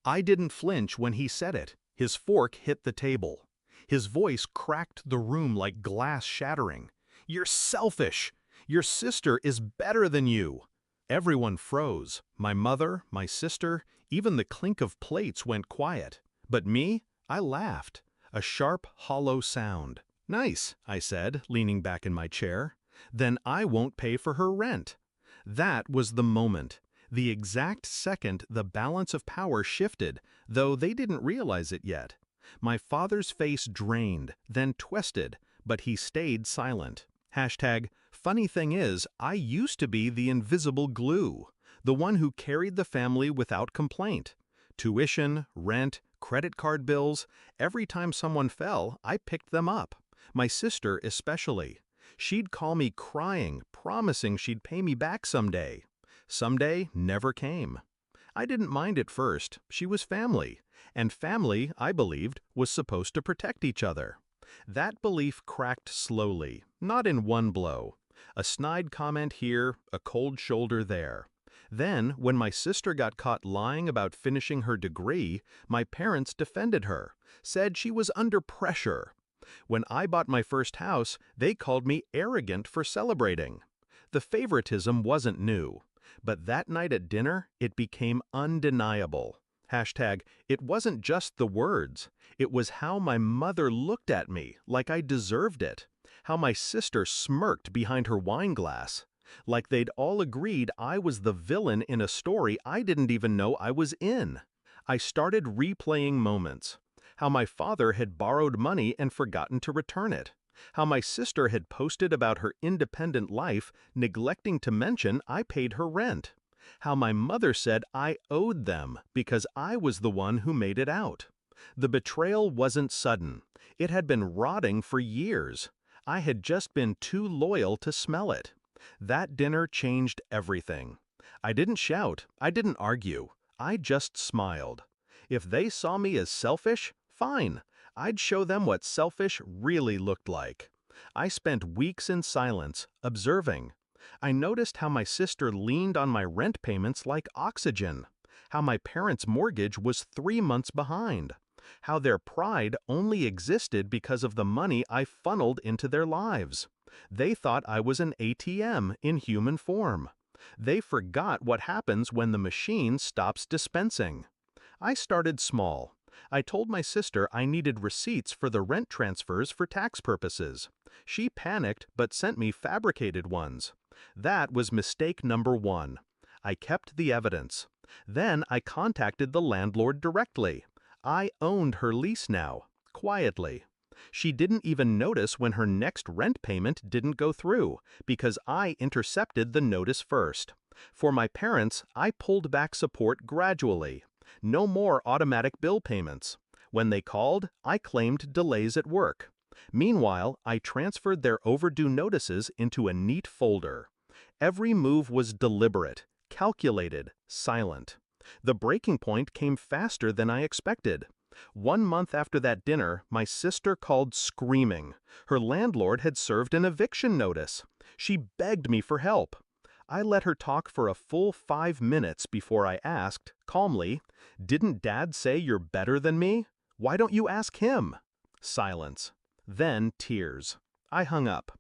I didn't flinch when he said it. His fork hit the table. His voice cracked the room like glass shattering. "You're selfish! Your sister is better than you!" Everyone froze. My mother, my sister, even the clink of plates went quiet. But me? I laughed. A sharp, hollow sound. "Nice," I said, leaning back in my chair. "Then I won't pay for her rent." That was the moment. The exact second the balance of power shifted, though they didn't realize it yet. My father's face drained, then twisted, but he stayed silent. Funny thing is, I used to be the invisible glue, the one who carried the family without complaint. Tuition, rent, credit card bills, every time someone fell, I picked them up. My sister especially. She'd call me crying, promising she'd pay me back someday. Someday never came. I didn't mind at first. She was family, and family, I believed, was supposed to protect each other. That belief cracked slowly, not in one blow. A snide comment here, a cold shoulder there. Then, when my sister got caught lying about finishing her degree, my parents defended her, said she was under pressure. When I bought my first house, they called me arrogant for celebrating. The favoritism wasn't new. But that night at dinner, it became undeniable. It wasn't just the words. It was how my mother looked at me, like I deserved it. How my sister smirked behind her wine glass. Like they'd all agreed I was the villain in a story I didn't even know I was in. I started replaying moments. How my father had borrowed money and forgotten to return it. How my sister had posted about her independent life, neglecting to mention I paid her rent. How my mother said I owed them because I was the one who made it out. The betrayal wasn't sudden. It had been rotting for years. I had just been too loyal to smell it. That dinner changed everything. I didn't shout. I didn't argue. I just smiled. If they saw me as selfish, fine. I'd show them what selfish really looked like. I spent weeks in silence, observing. I noticed how my sister leaned on my rent payments like oxygen. How my parents' mortgage was 3 months behind. How their pride only existed because of the money I funneled into their lives. They thought I was an ATM in human form. They forgot what happens when the machine stops dispensing. I started small. I told my sister I needed receipts for the rent transfers for tax purposes. She panicked but sent me fabricated ones. That was mistake number 1. I kept the evidence. Then I contacted the landlord directly. I owned her lease now, quietly. She didn't even notice when her next rent payment didn't go through, because I intercepted the notice first. For my parents, I pulled back support gradually. No more automatic bill payments. When they called, I claimed delays at work. Meanwhile, I transferred their overdue notices into a neat folder. Every move was deliberate, calculated, silent. The breaking point came faster than I expected. 1 month after that dinner, my sister called screaming. Her landlord had served an eviction notice. She begged me for help. I let her talk for a full 5 minutes before I asked, calmly, "Didn't Dad say you're better than me? Why don't you ask him?" Silence. Then tears. I hung up.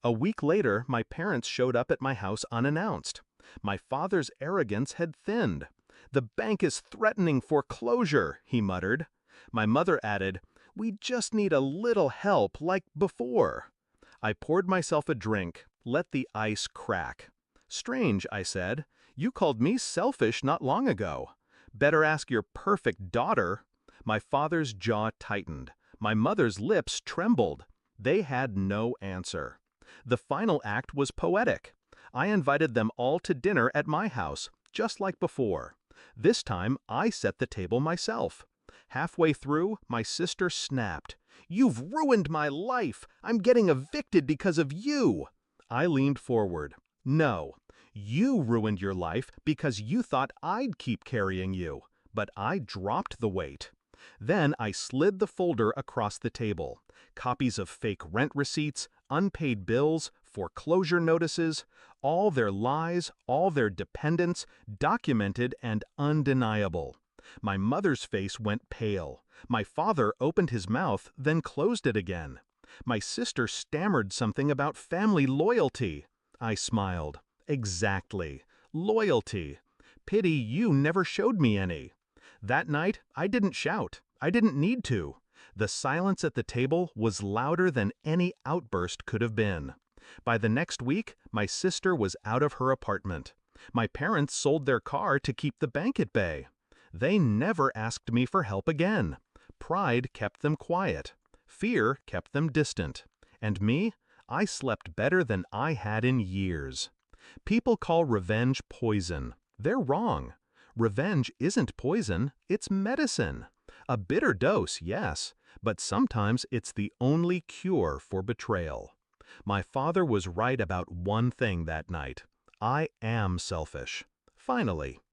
A week later, my parents showed up at my house unannounced. My father's arrogance had thinned. "The bank is threatening foreclosure," he muttered. My mother added, "We just need a little help like before." I poured myself a drink, let the ice crack. "Strange," I said. "You called me selfish not long ago. Better ask your perfect daughter." My father's jaw tightened. My mother's lips trembled. They had no answer. The final act was poetic. I invited them all to dinner at my house, just like before. This time, I set the table myself. Halfway through, my sister snapped. "You've ruined my life! I'm getting evicted because of you!" I leaned forward. "No, you ruined your life because you thought I'd keep carrying you, but I dropped the weight." Then I slid the folder across the table. Copies of fake rent receipts, unpaid bills, foreclosure notices, all their lies, all their dependence, documented and undeniable. My mother's face went pale. My father opened his mouth, then closed it again. My sister stammered something about family loyalty. I smiled. Exactly. Loyalty. Pity you never showed me any. That night, I didn't shout. I didn't need to. The silence at the table was louder than any outburst could have been. By the next week, my sister was out of her apartment. My parents sold their car to keep the bank at bay. They never asked me for help again. Pride kept them quiet. Fear kept them distant. And me? I slept better than I had in years. People call revenge poison. They're wrong. Revenge isn't poison, it's medicine. A bitter dose, yes, but sometimes it's the only cure for betrayal. My father was right about one thing that night. I am selfish. Finally.